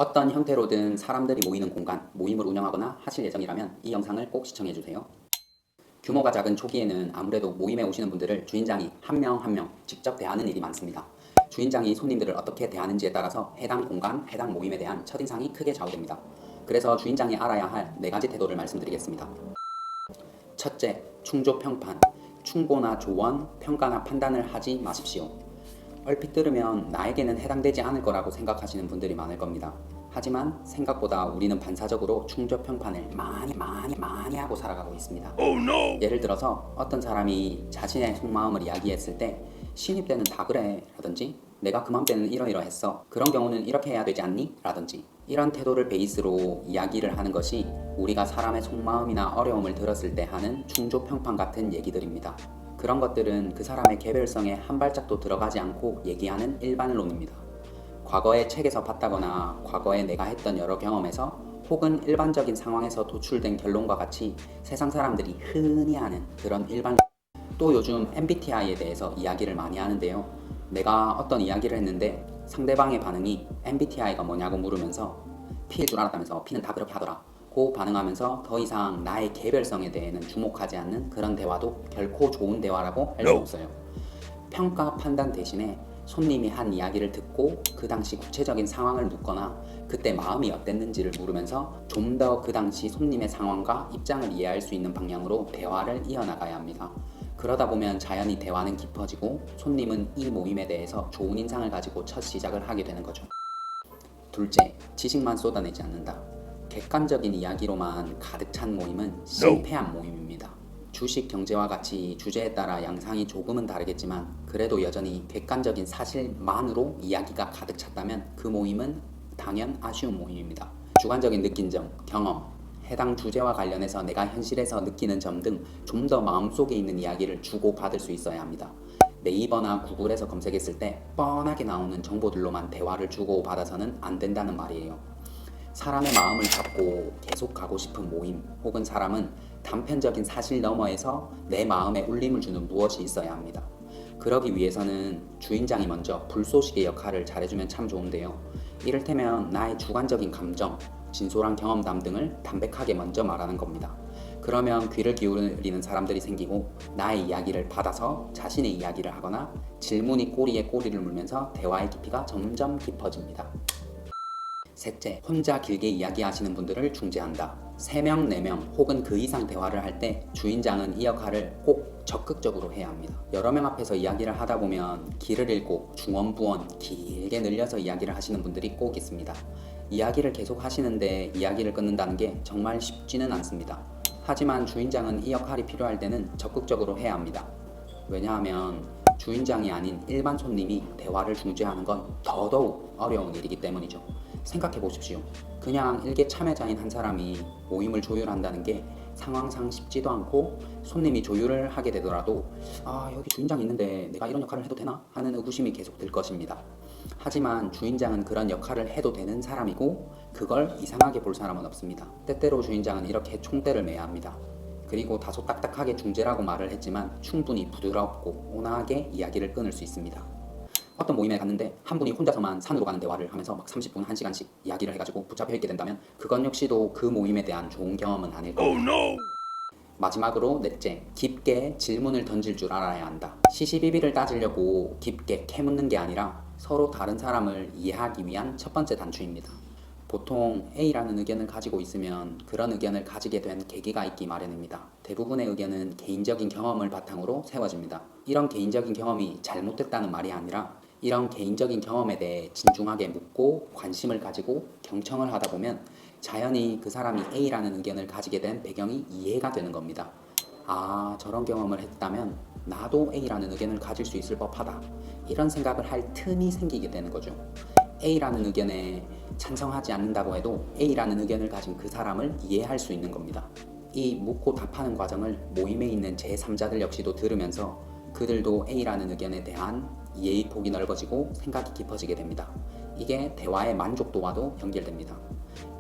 어떤 형태로든 사람들이 모이는 공간, 모임을 운영하거나 하실 예정이라면 이 영상을 꼭 시청해주세요. 규모가 작은 초기에는 아무래도 모임에 오시는 분들을 주인장이 한 명 한 명 직접 대하는 일이 많습니다. 주인장이 손님들을 어떻게 대하는지에 따라서 해당 공간, 해당 모임에 대한 첫인상이 크게 좌우됩니다. 그래서 주인장이 알아야 할 4가지 태도를 말씀드리겠습니다. 첫째, 충조평판. 충고나 조언, 평가나 판단을 하지 마십시오. 얼핏 들으면 나에게는 해당되지 않을 거라고 생각하시는 분들이 많을 겁니다. 하지만 생각보다 우리는 반사적으로 충조평판을 많이 하고 살아가고 있습니다. 예를 들어서 어떤 사람이 자신의 속마음을 이야기했을 때 신입 때는 다 그래 라든지 내가 그맘때는 이러이러했어, 그런 경우는 이렇게 해야 되지 않니? 라든지 이런 태도를 베이스로 이야기를 하는 것이 우리가 사람의 속마음이나 어려움을 들었을 때 하는 충조평판 같은 얘기들입니다. 그런 것들은 그 사람의 개별성에 한 발짝도 들어가지 않고 얘기하는 일반론입니다. 과거의 책에서 봤다거나 과거에 내가 했던 여러 경험에서 혹은 일반적인 상황에서 도출된 결론과 같이 세상 사람들이 흔히 하는 그런 일반. 또 요즘 MBTI에 대해서 이야기를 많이 하는데요. 내가 어떤 이야기를 했는데 상대방의 반응이 MBTI가 뭐냐고 물으면서 P일 줄 알았다면서 P는 다 그렇게 하더라 고 반응하면서 더 이상 나의 개별성에 대해는 주목하지 않는 그런 대화도 결코 좋은 대화라고 할 수 없어요. 평가 판단 대신에 손님이 한 이야기를 듣고 그 당시 구체적인 상황을 묻거나 그때 마음이 어땠는지를 물으면서 좀 더 그 당시 손님의 상황과 입장을 이해할 수 있는 방향으로 대화를 이어나가야 합니다. 그러다 보면 자연히 대화는 깊어지고 손님은 이 모임에 대해서 좋은 인상을 가지고 첫 시작을 하게 되는 거죠. 둘째, 지식만 쏟아내지 않는다. 객관적인 이야기로만 가득 찬 모임은 실패한 모임입니다. 주식 경제와 같이 주제에 따라 양상이 조금은 다르겠지만 그래도 여전히 객관적인 사실만으로 이야기가 가득 찼다면 그 모임은 당연 아쉬운 모임입니다. 주관적인 느낀 점, 경험, 해당 주제와 관련해서 내가 현실에서 느끼는 점 등 좀 더 마음속에 있는 이야기를 주고받을 수 있어야 합니다. 네이버나 구글에서 검색했을 때 뻔하게 나오는 정보들로만 대화를 주고받아서는 안 된다는 말이에요. 사람의 마음을 잡고 계속 가고 싶은 모임, 혹은 사람은 단편적인 사실 너머에서 내 마음에 울림을 주는 무엇이 있어야 합니다. 그러기 위해서는 주인장이 먼저 불쏘시개 역할을 잘해주면 참 좋은데요. 이를테면 나의 주관적인 감정, 진솔한 경험담 등을 담백하게 먼저 말하는 겁니다. 그러면 귀를 기울이는 사람들이 생기고 나의 이야기를 받아서 자신의 이야기를 하거나 질문이 꼬리에 꼬리를 물면서 대화의 깊이가 점점 깊어집니다. 셋째, 혼자 길게 이야기하시는 분들을 중재한다. 3명, 4명 혹은 그 이상 대화를 할 때 주인장은 이 역할을 꼭 적극적으로 해야 합니다. 여러 명 앞에서 이야기를 하다 보면 길을 잃고 중원부원 길게 늘려서 이야기를 하시는 분들이 꼭 있습니다. 이야기를 계속 하시는데 이야기를 끊는다는 게 정말 쉽지는 않습니다. 하지만 주인장은 이 역할이 필요할 때는 적극적으로 해야 합니다. 왜냐하면 주인장이 아닌 일반 손님이 대화를 중재하는 건 더더욱 어려운 일이기 때문이죠. 생각해 보십시오. 그냥 일개 참여자인 한 사람이 모임을 조율한다는 게 상황상 쉽지도 않고 손님이 조율을 하게 되더라도 여기 주인장 있는데 내가 이런 역할을 해도 되나? 하는 의구심이 계속 들 것입니다. 하지만 주인장은 그런 역할을 해도 되는 사람이고 그걸 이상하게 볼 사람은 없습니다. 때때로 주인장은 이렇게 총대를 매야 합니다. 그리고 다소 딱딱하게 중재라고 말을 했지만 충분히 부드럽고 온화하게 이야기를 끊을 수 있습니다. 어떤 모임에 갔는데 한 분이 혼자서만 산으로 가는 대화를 하면서 막 30분, 1시간씩 이야기를 해가지고 붙잡혀 있게 된다면 그건 역시도 그 모임에 대한 좋은 경험은 아닐 겁니다. 마지막으로 넷째, 깊게 질문을 던질 줄 알아야 한다. 시시비비를 따지려고 깊게 캐묻는 게 아니라 서로 다른 사람을 이해하기 위한 첫 번째 단추입니다. 보통 A라는 의견을 가지고 있으면 그런 의견을 가지게 된 계기가 있기 마련입니다. 대부분의 의견은 개인적인 경험을 바탕으로 세워집니다. 이런 개인적인 경험이 잘못됐다는 말이 아니라 이런 개인적인 경험에 대해 진중하게 묻고 관심을 가지고 경청을 하다 보면 자연히 그 사람이 A라는 의견을 가지게 된 배경이 이해가 되는 겁니다. 저런 경험을 했다면 나도 A라는 의견을 가질 수 있을 법하다. 이런 생각을 할 틈이 생기게 되는 거죠. A라는 의견에 찬성하지 않는다고 해도 A라는 의견을 가진 그 사람을 이해할 수 있는 겁니다. 이 묻고 답하는 과정을 모임에 있는 제3자들 역시도 들으면서 그들도 A라는 의견에 대한 이해의 폭이 넓어지고 생각이 깊어지게 됩니다. 이게 대화의 만족도와도 연결됩니다.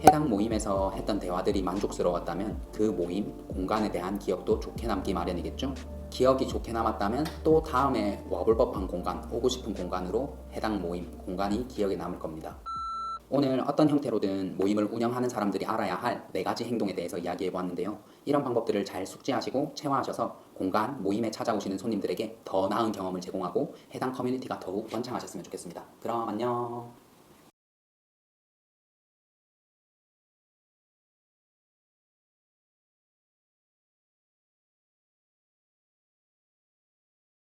해당 모임에서 했던 대화들이 만족스러웠다면 그 모임, 공간에 대한 기억도 좋게 남기 마련이겠죠? 기억이 좋게 남았다면 또 다음에 와볼 법한 공간, 오고 싶은 공간으로 해당 모임, 공간이 기억에 남을 겁니다. 오늘 어떤 형태로든 모임을 운영하는 사람들이 알아야 할 4가지 행동에 대해서 이야기해 보았는데요. 이런 방법들을 잘 숙지하시고 체화하셔서 공간, 모임에 찾아오시는 손님들에게 더 나은 경험을 제공하고 해당 커뮤니티가 더욱 번창하셨으면 좋겠습니다. 그럼 안녕.